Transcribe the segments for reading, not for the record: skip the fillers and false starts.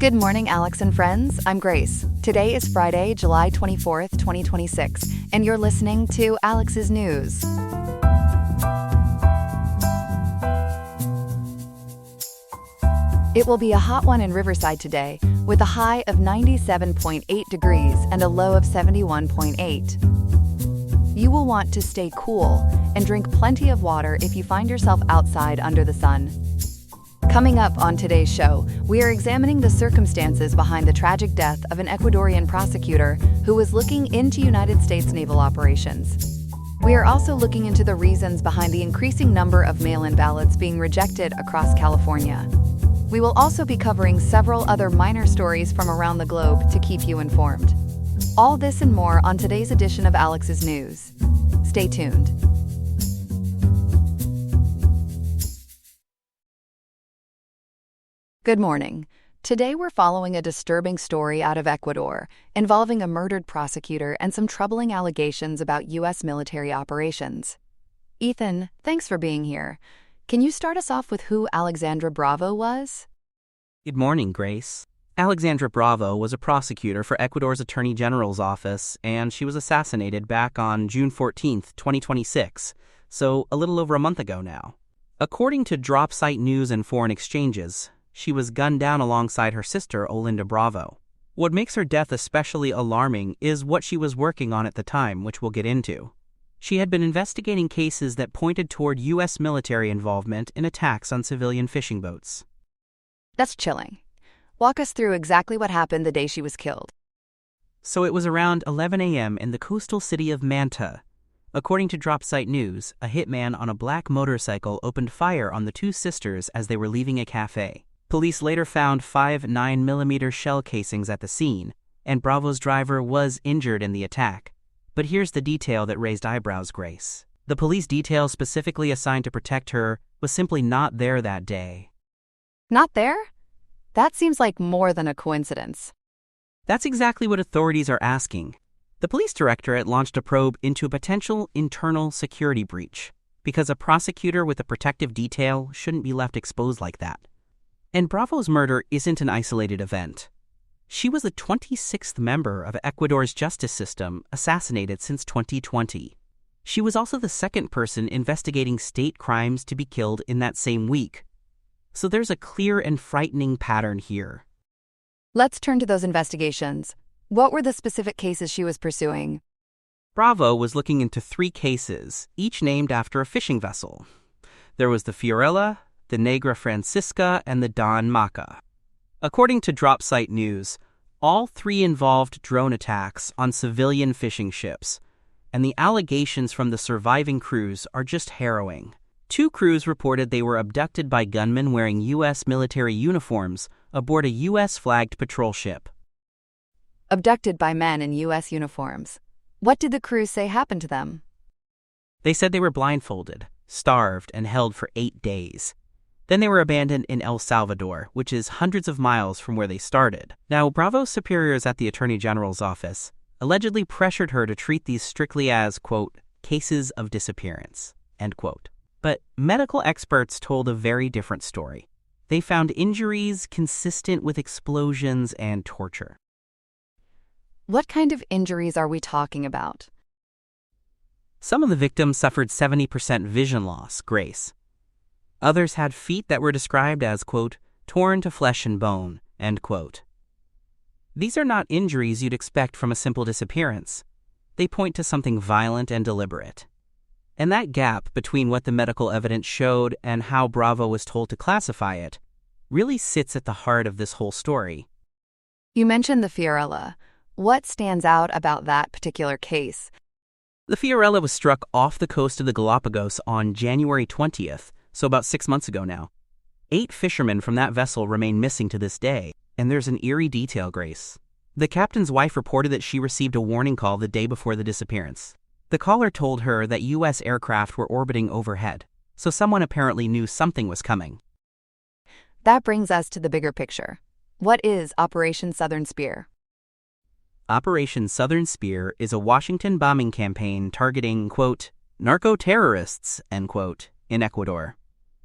Good morning, Alex and friends. I'm Grace. Today is Friday, July 24th, 2026, and you're listening to Alex's News. It will be a hot one in Riverside today, with a high of 97.8 degrees and a low of 71.8. You will want to stay cool and drink plenty of water if you find yourself outside under the sun. Coming up on today's show, we are examining the circumstances behind the tragic death of an Ecuadorian prosecutor who was looking into United States naval operations. We are also looking into the reasons behind the increasing number of mail-in ballots being rejected across California. We will also be covering several other minor stories from around the globe to keep you informed. All this and more on today's edition of Alex's News. Stay tuned. Good morning. Today we're following a disturbing story out of Ecuador involving a murdered prosecutor and some troubling allegations about U.S. military operations. Ethan, thanks for being here. Can you start us off with who Alexandra Bravo was? Good morning, Grace. Alexandra Bravo was a prosecutor for Ecuador's Attorney General's office, and she was assassinated back on June 14, 2026, so a little over a month ago now. According to Drop Site News and Foreign Exchanges, she was gunned down alongside her sister, Olinda Bravo. What makes her death especially alarming is what she was working on at the time, which we'll get into. She had been investigating cases that pointed toward U.S. military involvement in attacks on civilian fishing boats. That's chilling. Walk us through exactly what happened the day she was killed. So it was around 11 a.m. in the coastal city of Manta. According to Drop Site News, a hitman on a black motorcycle opened fire on the two sisters as they were leaving a cafe. Police later found 5 9mm shell casings at the scene, and Bravo's driver was injured in the attack. But here's the detail that raised eyebrows, Grace. The police detail specifically assigned to protect her was simply not there that day. Not there? That seems like more than a coincidence. That's exactly what authorities are asking. The police directorate launched a probe into a potential internal security breach, because a prosecutor with a protective detail shouldn't be left exposed like that. And Bravo's murder isn't an isolated event. She was the 26th member of Ecuador's justice system assassinated since 2020. She was also the second person investigating state crimes to be killed in that same week. So there's a clear and frightening pattern here. Let's turn to those investigations. What were the specific cases she was pursuing? Bravo was looking into 3 cases, each named after a fishing vessel. There was the Fiorella, the Negra Francisca, and the Don Maca. According to Drop Site News, all 3 involved drone attacks on civilian fishing ships, and the allegations from the surviving crews are just harrowing. 2 crews reported they were abducted by gunmen wearing U.S. military uniforms aboard a U.S.-flagged patrol ship. Abducted by men in U.S. uniforms. What did the crew say happened to them? They said they were blindfolded, starved, and held for 8 days. Then they were abandoned in El Salvador, which is hundreds of miles from where they started. Now, Bravo's superiors at the Attorney General's office allegedly pressured her to treat these strictly as, quote, cases of disappearance, end quote. But medical experts told a very different story. They found injuries consistent with explosions and torture. What kind of injuries are we talking about? Some of the victims suffered 70% vision loss, Grace. Others had feet that were described as, quote, torn to flesh and bone, end quote. These are not injuries you'd expect from a simple disappearance. They point to something violent and deliberate. And that gap between what the medical evidence showed and how Bravo was told to classify it really sits at the heart of this whole story. You mentioned the Fiorella. What stands out about that particular case? The Fiorella was struck off the coast of the Galapagos on January 20th, so about 6 months ago now. 8 fishermen from that vessel remain missing to this day, and there's an eerie detail, Grace. The captain's wife reported that she received a warning call the day before the disappearance. The caller told her that U.S. aircraft were orbiting overhead, so someone apparently knew something was coming. That brings us to the bigger picture. What is Operation Southern Spear? Operation Southern Spear is a Washington bombing campaign targeting, quote, narco-terrorists, end quote, in Ecuador.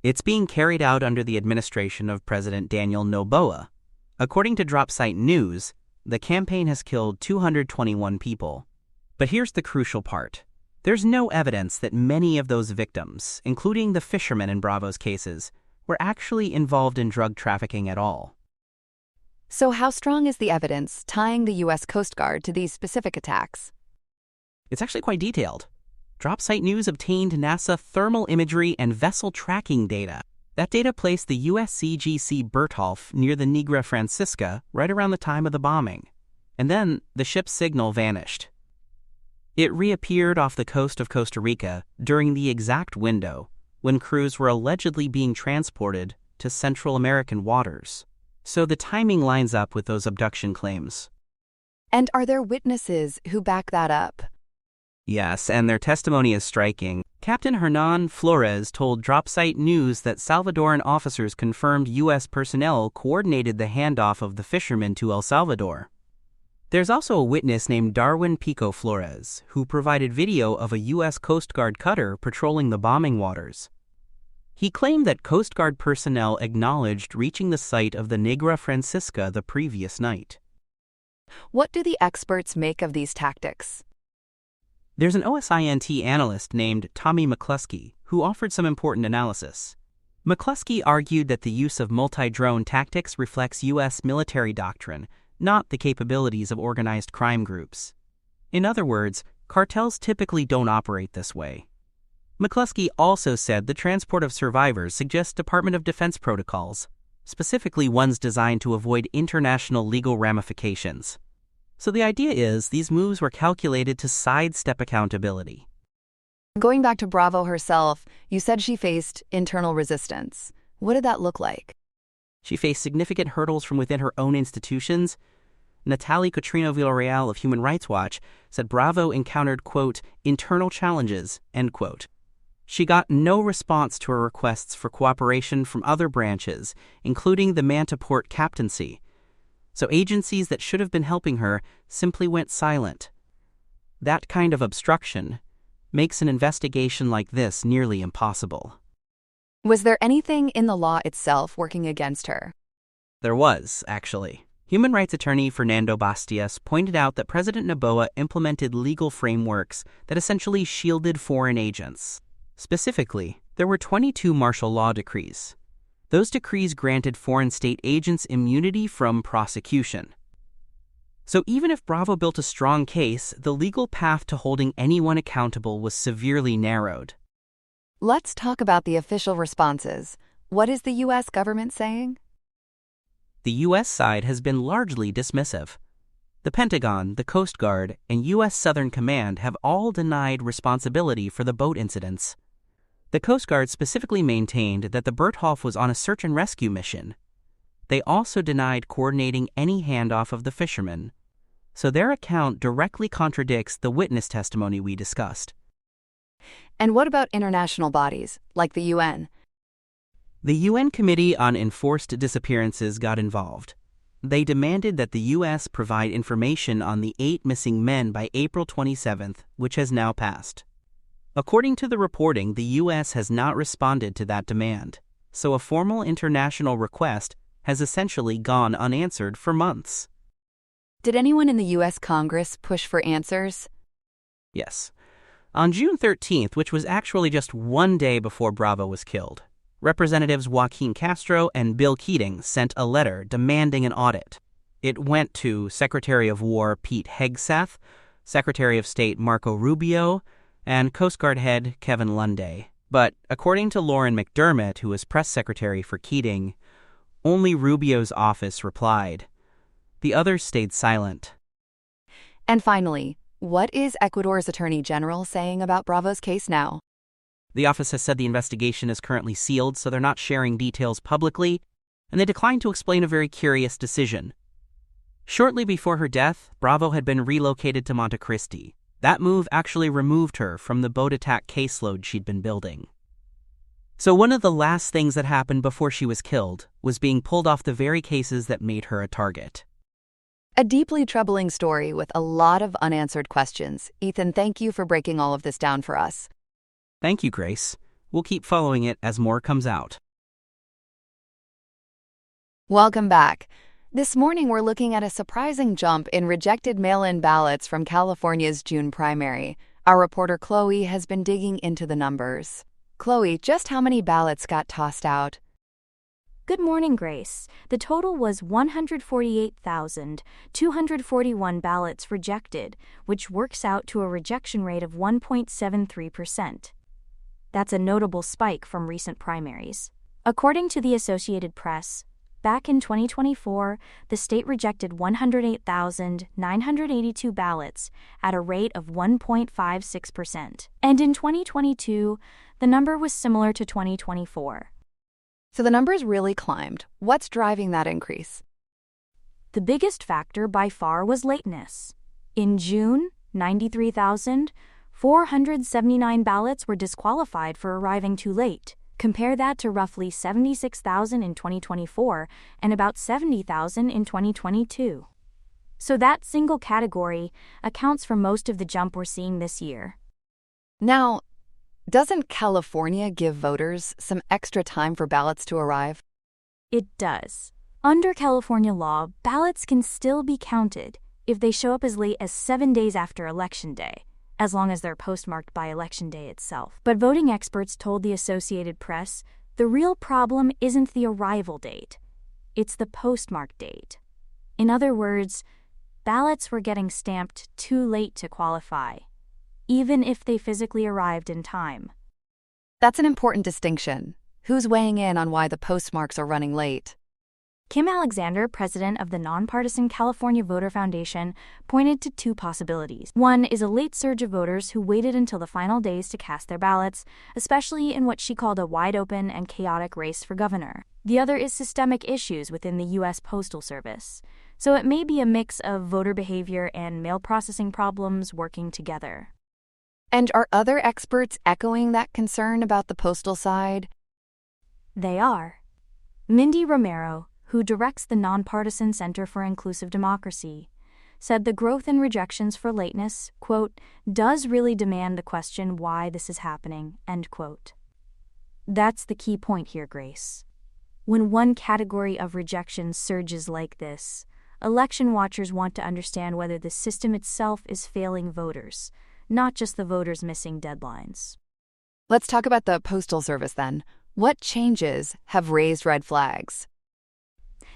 It's being carried out under the administration of President Daniel Noboa, According to Dropsite News, the campaign has killed 221 people. But here's the crucial part. There's no evidence that many of those victims, including the fishermen in Bravo's cases, were actually involved in drug trafficking at all. So how strong is the evidence tying the U.S. Coast Guard to these specific attacks? It's actually quite detailed. Dropsite News obtained NASA thermal imagery and vessel tracking data. That data placed the USCGC Bertholf near the Negra Francisca right around the time of the bombing. And then the ship's signal vanished. It reappeared off the coast of Costa Rica during the exact window when crews were allegedly being transported to Central American waters. So the timing lines up with those abduction claims. And are there witnesses who back that up? Yes, and their testimony is striking. Captain Hernan Flores told Dropsite News that Salvadoran officers confirmed U.S. personnel coordinated the handoff of the fishermen to El Salvador. There's also a witness named Darwin Pico Flores, who provided video of a U.S. Coast Guard cutter patrolling the bombing waters. He claimed that Coast Guard personnel acknowledged reaching the site of the Negra Francisca the previous night. What do the experts make of these tactics? There's an OSINT analyst named Tommy McCluskey who offered some important analysis. McCluskey argued that the use of multi-drone tactics reflects U.S. military doctrine, not the capabilities of organized crime groups. In other words, cartels typically don't operate this way. McCluskey also said the transport of survivors suggests Department of Defense protocols, specifically ones designed to avoid international legal ramifications. So the idea is these moves were calculated to sidestep accountability. Going back to Bravo herself, you said she faced internal resistance. What did that look like? She faced significant hurdles from within her own institutions. Natalie Cotrino Villarreal of Human Rights Watch said Bravo encountered, quote, internal challenges, end quote. She got no response to her requests for cooperation from other branches, including the Manta Port Captaincy. So agencies that should have been helping her simply went silent. That kind of obstruction makes an investigation like this nearly impossible. Was there anything in the law itself working against her? There was, actually. Human rights attorney Fernando Bastias pointed out that President Noboa implemented legal frameworks that essentially shielded foreign agents. Specifically, there were 22 martial law decrees. Those decrees granted foreign state agents immunity from prosecution. So even if Bravo built a strong case, the legal path to holding anyone accountable was severely narrowed. Let's talk about the official responses. What is the U.S. government saying? The U.S. side has been largely dismissive. The Pentagon, the Coast Guard, and U.S. Southern Command have all denied responsibility for the boat incidents. The Coast Guard specifically maintained that the Bertholf was on a search and rescue mission. They also denied coordinating any handoff of the fishermen. So their account directly contradicts the witness testimony we discussed. And what about international bodies, like the UN? The UN Committee on Enforced Disappearances got involved. They demanded that the U.S. provide information on the 8 missing men by April 27th, which has now passed. According to the reporting, the U.S. has not responded to that demand, so a formal international request has essentially gone unanswered for months. Did anyone in the U.S. Congress push for answers? Yes. On June 13th, which was actually just one day before Bravo was killed, Representatives Joaquin Castro and Bill Keating sent a letter demanding an audit. It went to Secretary of War Pete Hegseth, Secretary of State Marco Rubio, and Coast Guard head Kevin Lunde. But according to Lauren McDermott, who was press secretary for Keating, only Rubio's office replied. The others stayed silent. And finally, what is Ecuador's Attorney General saying about Bravo's case now? The office has said the investigation is currently sealed, so they're not sharing details publicly, and they declined to explain a very curious decision. Shortly before her death, Bravo had been relocated to Montecristi. That move actually removed her from the boat attack caseload she'd been building. So one of the last things that happened before she was killed was being pulled off the very cases that made her a target. A deeply troubling story with a lot of unanswered questions. Ethan, thank you for breaking all of this down for us. Thank you, Grace. We'll keep following it as more comes out. Welcome back. This morning, we're looking at a surprising jump in rejected mail-in ballots from California's June primary. Our reporter Chloe has been digging into the numbers. Chloe, just how many ballots got tossed out? Good morning, Grace. The total was 148,241 ballots rejected, which works out to a rejection rate of 1.73%. That's a notable spike from recent primaries. According to the Associated Press, back in 2024, the state rejected 108,982 ballots at a rate of 1.56%. And in 2022, the number was similar to 2024. So the numbers really climbed. What's driving that increase? The biggest factor by far was lateness. In June, 93,479 ballots were disqualified for arriving too late. Compare that to roughly 76,000 in 2024 and about 70,000 in 2022. So that single category accounts for most of the jump we're seeing this year. Now, doesn't California give voters some extra time for ballots to arrive? It does. Under California law, ballots can still be counted if they show up as late as 7 days after Election Day, as long as they're postmarked by Election Day itself. But voting experts told the Associated Press the real problem isn't the arrival date, it's the postmark date. In other words, ballots were getting stamped too late to qualify, even if they physically arrived in time. That's an important distinction. Who's weighing in on why the postmarks are running late? Kim Alexander, president of the nonpartisan California Voter Foundation, pointed to two possibilities. One is a late surge of voters who waited until the final days to cast their ballots, especially in what she called a wide-open and chaotic race for governor. The other is systemic issues within the U.S. Postal Service. So it may be a mix of voter behavior and mail processing problems working together. And are other experts echoing that concern about the postal side? They are. Mindy Romero, who directs the Nonpartisan Center for Inclusive Democracy, said the growth in rejections for lateness, quote, does really demand the question why this is happening, end quote. That's the key point here, Grace. When one category of rejections surges like this, election watchers want to understand whether the system itself is failing voters, not just the voters missing deadlines. Let's talk about the Postal Service then. What changes have raised red flags?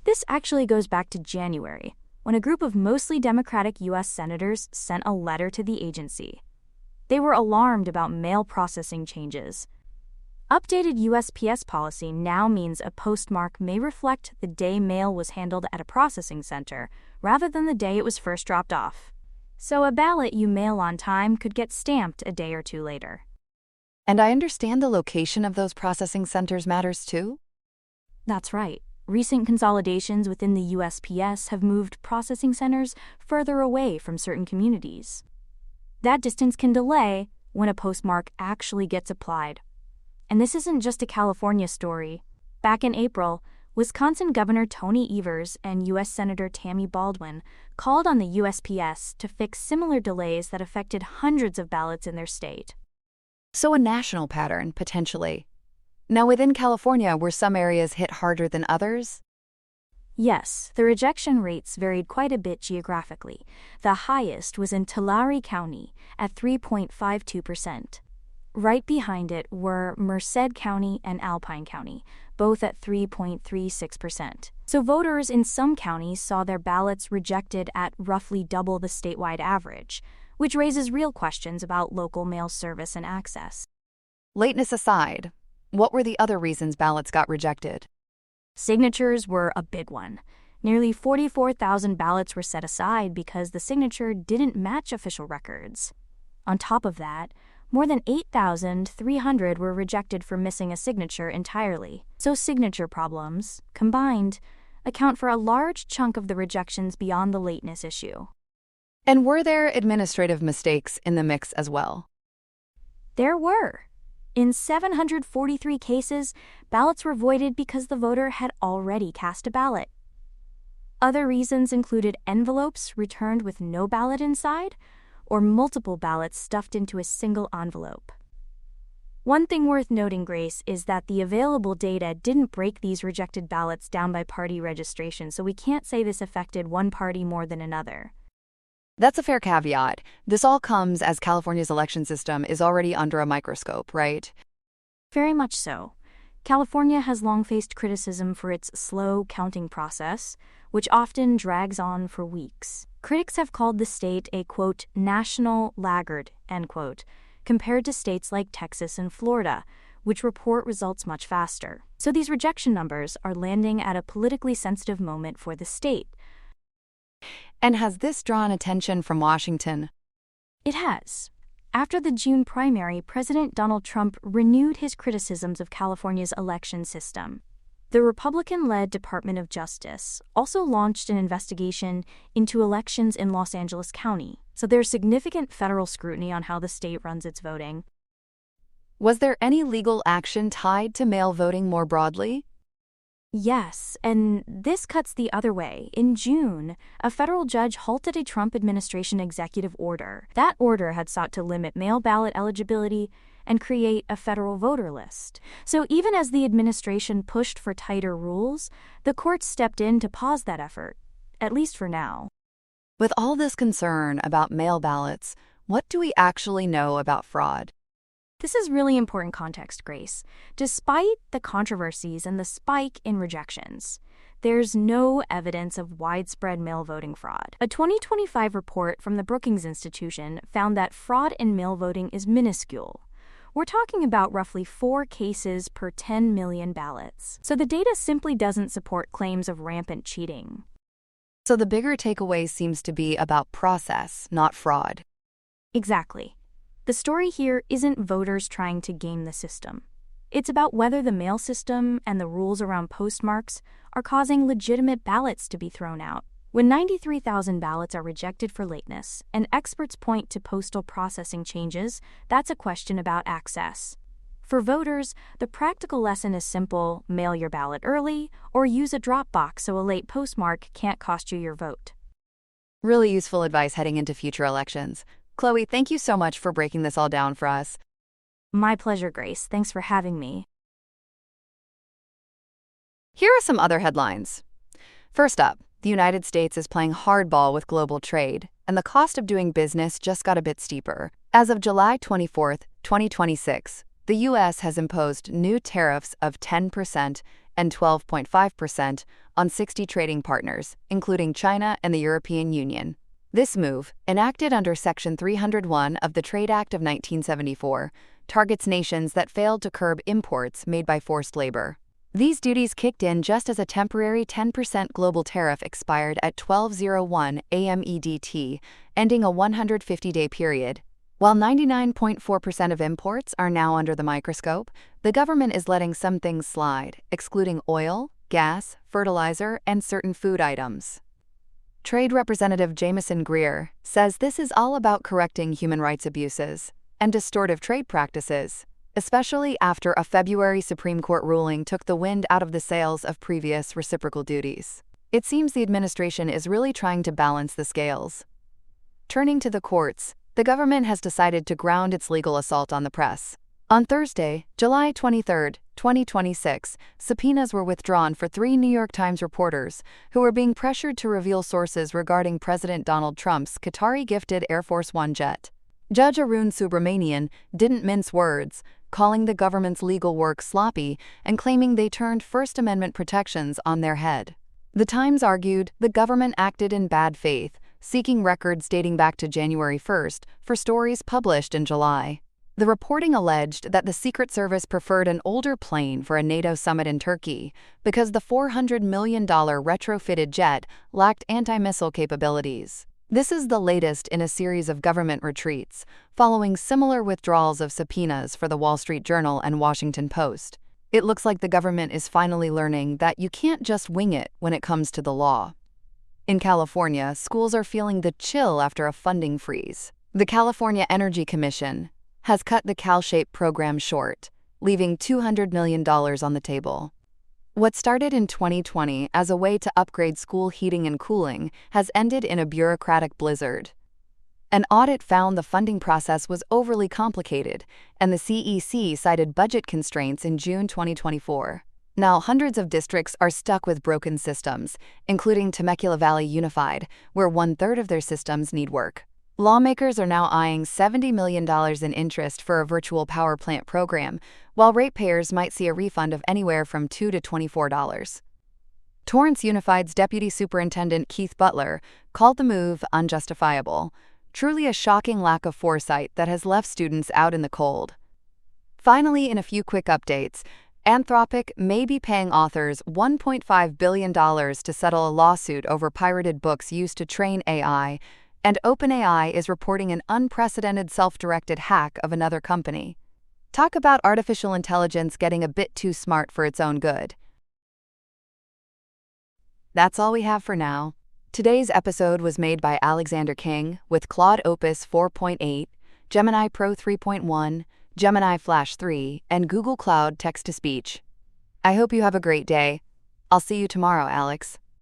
This actually goes back to January, when a group of mostly Democratic U.S. senators sent a letter to the agency. They were alarmed about mail processing changes. Updated USPS policy now means a postmark may reflect the day mail was handled at a processing center, rather than the day it was first dropped off. So a ballot you mail on time could get stamped a day or two later. And I understand the location of those processing centers matters too? That's right. Recent consolidations within the USPS have moved processing centers further away from certain communities. That distance can delay when a postmark actually gets applied. And this isn't just a California story. Back in April, Wisconsin Governor Tony Evers and U.S. Senator Tammy Baldwin called on the USPS to fix similar delays that affected hundreds of ballots in their state. So a national pattern, potentially. Now, within California, were some areas hit harder than others? Yes, the rejection rates varied quite a bit geographically. The highest was in Tulare County at 3.52%. Right behind it were Merced County and Alpine County, both at 3.36%. So voters in some counties saw their ballots rejected at roughly double the statewide average, which raises real questions about local mail service and access. Lateness aside, what were the other reasons ballots got rejected? Signatures were a big one. Nearly 44,000 ballots were set aside because the signature didn't match official records. On top of that, more than 8,300 were rejected for missing a signature entirely. So signature problems, combined, account for a large chunk of the rejections beyond the lateness issue. And were there administrative mistakes in the mix as well? There were. In 743 cases, ballots were voided because the voter had already cast a ballot. Other reasons included envelopes returned with no ballot inside, or multiple ballots stuffed into a single envelope. One thing worth noting, Grace, is that the available data didn't break these rejected ballots down by party registration, so we can't say this affected one party more than another. That's a fair caveat. This all comes as California's election system is already under a microscope, right? Very much so. California has long faced criticism for its slow counting process, which often drags on for weeks. Critics have called the state a, quote, national laggard, end quote, compared to states like Texas and Florida, which report results much faster. So these rejection numbers are landing at a politically sensitive moment for the state. And has this drawn attention from Washington? It has. After the June primary, President Donald Trump renewed his criticisms of California's election system. The Republican-led Department of Justice also launched an investigation into elections in Los Angeles County, so there's significant federal scrutiny on how the state runs its voting. Was there any legal action tied to mail voting more broadly? Yes, and this cuts the other way. In June, a federal judge halted a Trump administration executive order. That order had sought to limit mail ballot eligibility and create a federal voter list. So even as the administration pushed for tighter rules, the courts stepped in to pause that effort, at least for now. With all this concern about mail ballots, what do we actually know about fraud? This is really important context, Grace. Despite the controversies and the spike in rejections, there's no evidence of widespread mail voting fraud. A 2025 report from the Brookings Institution found that fraud in mail voting is minuscule. We're talking about roughly 4 cases per 10 million ballots. So the data simply doesn't support claims of rampant cheating. So the bigger takeaway seems to be about process, not fraud. Exactly. The story here isn't voters trying to game the system. It's about whether the mail system and the rules around postmarks are causing legitimate ballots to be thrown out. When 93,000 ballots are rejected for lateness, and experts point to postal processing changes, that's a question about access. For voters, the practical lesson is simple: mail your ballot early, or use a drop box so a late postmark can't cost you your vote. Really useful advice heading into future elections. Chloe, thank you so much for breaking this all down for us. My pleasure, Grace. Thanks for having me. Here are some other headlines. First up, the United States is playing hardball with global trade, and the cost of doing business just got a bit steeper. As of July 24, 2026, the U.S. has imposed new tariffs of 10% and 12.5% on 60 trading partners, including China and the European Union. This move, enacted under Section 301 of the Trade Act of 1974, targets nations that failed to curb imports made by forced labor. These duties kicked in just as a temporary 10% global tariff expired at 12:01 a.m. EDT, ending a 150-day period. While 99.4% of imports are now under the microscope, the government is letting some things slide, excluding oil, gas, fertilizer, and certain food items. Trade Representative Jameson Greer says this is all about correcting human rights abuses and distortive trade practices, especially after a February Supreme Court ruling took the wind out of the sails of previous reciprocal duties. It seems the administration is really trying to balance the scales. Turning to the courts, the government has decided to ground its legal assault on the press. On Thursday, July 23, 2026, subpoenas were withdrawn for 3 New York Times reporters who were being pressured to reveal sources regarding President Donald Trump's Qatari-gifted Air Force One jet. Judge Arun Subramanian didn't mince words, calling the government's legal work sloppy and claiming they turned First Amendment protections on their head. The Times argued the government acted in bad faith, seeking records dating back to January 1st for stories published in July. The reporting alleged that the Secret Service preferred an older plane for a NATO summit in Turkey because the $400 million retrofitted jet lacked anti-missile capabilities. This is the latest in a series of government retreats, following similar withdrawals of subpoenas for the Wall Street Journal and Washington Post. It looks like the government is finally learning that you can't just wing it when it comes to the law. In California, schools are feeling the chill after a funding freeze. The California Energy Commission has cut the CalShape program short, leaving $200 million on the table. What started in 2020 as a way to upgrade school heating and cooling has ended in a bureaucratic blizzard. An audit found the funding process was overly complicated, and the CEC cited budget constraints in June 2024. Now, hundreds of districts are stuck with broken systems, including Temecula Valley Unified, where one-third of their systems need work. Lawmakers are now eyeing $70 million in interest for a virtual power plant program, while ratepayers might see a refund of anywhere from $2 to $24. Torrance Unified's Deputy Superintendent Keith Butler called the move unjustifiable, truly a shocking lack of foresight that has left students out in the cold. Finally, in a few quick updates, Anthropic may be paying authors $1.5 billion to settle a lawsuit over pirated books used to train AI, and OpenAI is reporting an unprecedented self-directed hack of another company. Talk about artificial intelligence getting a bit too smart for its own good. That's all we have for now. Today's episode was made by Alexander King with Claude Opus 4.8, Gemini Pro 3.1, Gemini Flash 3, and Google Cloud Text-to-Speech. I hope you have a great day. I'll see you tomorrow, Alex.